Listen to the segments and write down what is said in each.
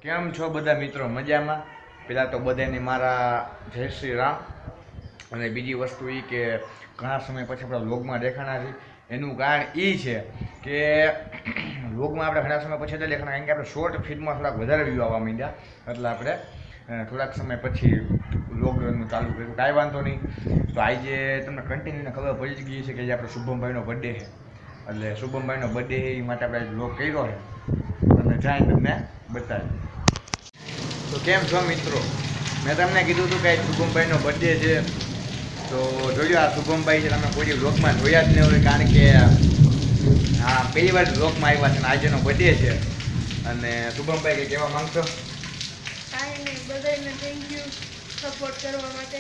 કેમ છો બધા મિત્રો? મજામાં? પહેલાં તો બધાને મારા જય શ્રી રામ. અને બીજી વસ્તુ એ કે ઘણા સમય પછી આપણા વ્લોગમાં દેખાણા છે. એનું કારણ એ છે કે વ્લોગમાં આપણે ઘણા સમય પછી એટલે દેખાણા, કારણ કે આપણે શોર્ટ ફિલ્મમાં થોડાક વધારે વ્યૂ આવવા માંડ્યા, એટલે આપણે થોડાક સમય પછી વ્લોગનું ચાલુ કર્યું. કાંઈ વાંધો નહીં. તો આજે તમને કન્ટિન્યુને ખબર પડી જ ગઈ છે કે આજે આપણે શુભમભાઈનો બર્થડે છે, એટલે શુભમભાઈનો બર્થડે એ માટે આપણે વ્લોગ કર્યો છે. તમને જાય તમને બતાવી. તો કેમ છો મિત્રો? મેં તમને કીધું હતું કે શુભમભાઈનો બર્થડે છે, તો જોજો આ શુભમભાઈ છે, તમે કોઈ વ્લોગમાં જોયા જ નહીં હોય, કારણ કે હા પહેલી વાર વ્લોગમાં આવ્યા છે ને આજેનો બર્થડે છે. અને શુભમભાઈ કંઈ કહેવા માંગશો? કાંઈ નહીં, બધાને થેન્ક યુ સપોર્ટ કરવા માટે.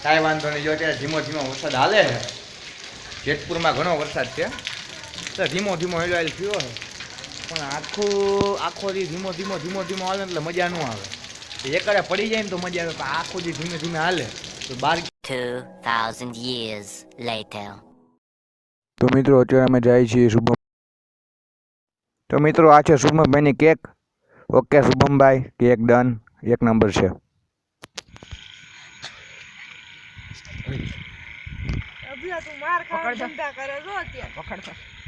કાંઈ વાંધો નહીં. જો અત્યારે ધીમો ધીમો વરસાદ હાલે છે, જેતપુરમાં ઘણો વરસાદ છે, તો ધીમો ધીમો હેલો હેલ થયો છે, પણ આખો દી ધીમો ધીમો હાલે એટલે મજા ન આવે. એકડે પડી જાય ને તો મજા આવે, પણ આખો દી ધીમે ધીમે હાલે તો 2000 years later. તો મિત્રો અત્યારે અમે જાય છીએ શુભમ. તો મિત્રો આ છે શુભમભાઈની કેક. ઓકે શુભમભાઈ, કેક ડન, એક નંબર છે.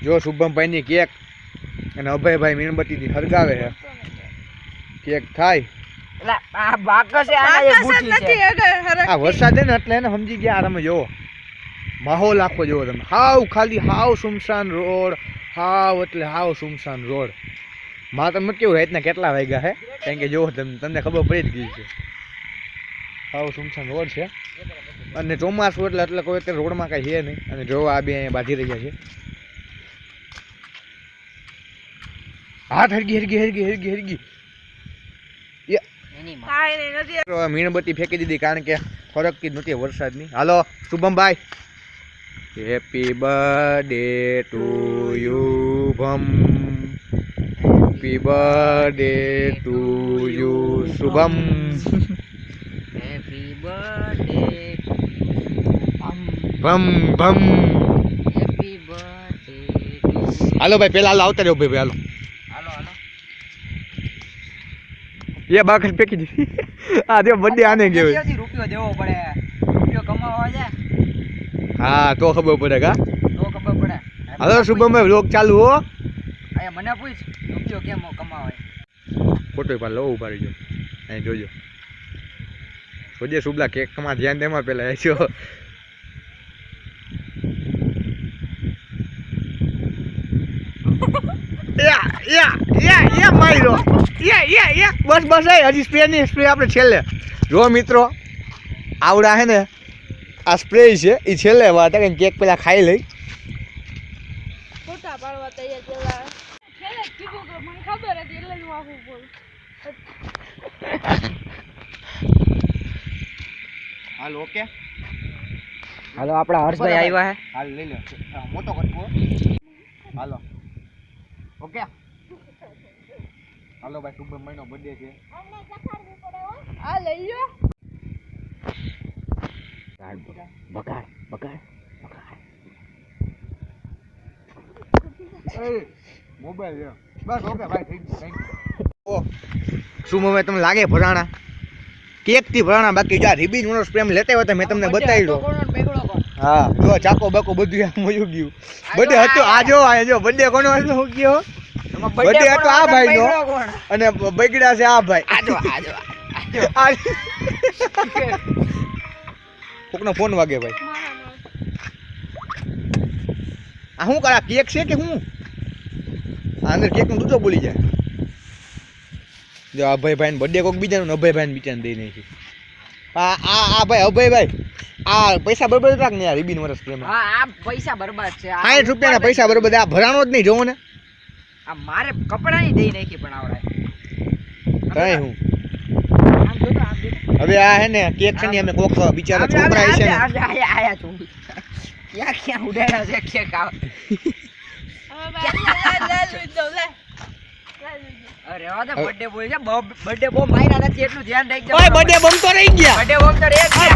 જો શુભમભાઈની કેક અને અભયભાઈ મીણબત્તીથી હરગાવે છે. કેક થાય આ વરસાદ છે ને એટલે એને સમજી ગયા. તમે જોવો માહોલ આખો જોવો તમે, હાવ ખાલી હાવ સુમસાન રોડ, હાવ એટલે હાવ સુમસાન રોડ. માં તમને કેવું રાતના કેટલા વાગ્યા છે, કારણ કે જોવો તમને ખબર પડી જ ગઈ છે, હાવ સુમસાન રોડ છે. અને ચોમાસું એટલે કોઈ અત્યારે રોડમાં કાંઈ છે નહીં. અને જોવો આ બે અહીંયા બાંધી રહ્યા છે. હાથ હરગી મીણબત્તી ફેંકી દીધી, કારણ કે ફરકતી જ નથી વરસાદની. હાલો શુભમભાઈ, હેપી બર્થડે ટુ યુ ભમ, happy birthday to you Shubham, Happy birthday. ભમ ભમ. Happy birthday. હાલો ભાઈ, પેલા હાલો આવતા રહ્યો ભાઈ, હાલો હાલો. એ બાકસ ફેંકી દીધી. આ જો બર્થડે આને ગયો. રૂપિયો દેવો પડે, રૂપિયો કમાવા જાય. હા તો ખબર પડે કા, તો ખબર પડે. હાલો શુભમભાઈ વ્લોગ ચાલુ હો. અરે મને પૂછ, રૂપિયો કેમ કમાવાય? ફોટો પાડ લો, ઉભા રહીજો, અહીં જોજો. જોજે શુભલા કેકમાં ધ્યાન દેમાં પેલા છો. બસ હજી સ્પ્રે આપણે છેલ્લે જો મિત્રો આવડા હે ને આ સ્પ્રે છે એ છેલ્લે વાત, કેક પેલા ખાઈ લઈ. ફોટા પાડવા તૈયાર પેલા છેલ્લે કીધું તો મને ખબર હતી એટલે જ વાપું બોલ. હાલ ઓકે, હાલો આપડા હર્ષભાઈ આવ્યા હે. હાલ લઈ લો મોટો કટકો. હાલો ઓકે, હાલો ભાઈ શુભમભાઈનો બર્થડે છે. આ લઈ લો. બગાડ. મોબાઈલ લ્યો. બસ ઓકે ભાઈ, થઈ ગયું. ઓ શું મમ્મી તમને લાગે ભરાણા? કેક થી ભરાણા, બાકી જો રીબીન નો સ્પ્રેમ લેતા હોય તો મેં તમને બતાવી દો. હા જો ચાકો બાકો બધું આમ મોયું ગયું. બર્થડે હતો આ જો બર્થડે કોનો હતો હું કયો? બર્થડે હતો આ ભાઈ નો, અને બગડ્યા છે આ ભાઈ. કોકનો ફોન વાગે ભાઈ. આ શું કરા, કેક છે કે હું? અંદર કેક નું દૂધો બોલી જાય. જો અભયભાઈ ને બર્થડે કોક બીજાનું, અભયભાઈ ને બીજાને દઈ નાખી. આ ભાઈ અભયભાઈ આ પૈસા બરબાદ રાખ ને યાર, રીબીન વર્ષ પ્રેમ. હા આ પૈસા બરબાદ છે. 60 રૂપિયાના પૈસા બરબાદ. આ ભરાણો જ નહીં જોવો ને. આ મારે કપડા ની દઈ નાખી પણ આવડાય કઈ હું આમ જોતો. હવે આ હે ને કેક છે ને અમે કોક બિચારા છોકરા છે ને આયા છું ક્યાં ઉડાડ્યા છે કેક આવ. અરે વાદા બર્થડે બોય છે, બર્થડે બહુ માર્યા નથી એટલું ધ્યાન રાખજો. ઓય બર્થડે બોમ તો રહી ગયા. બર્થડે બોમ તો રહી ગયા.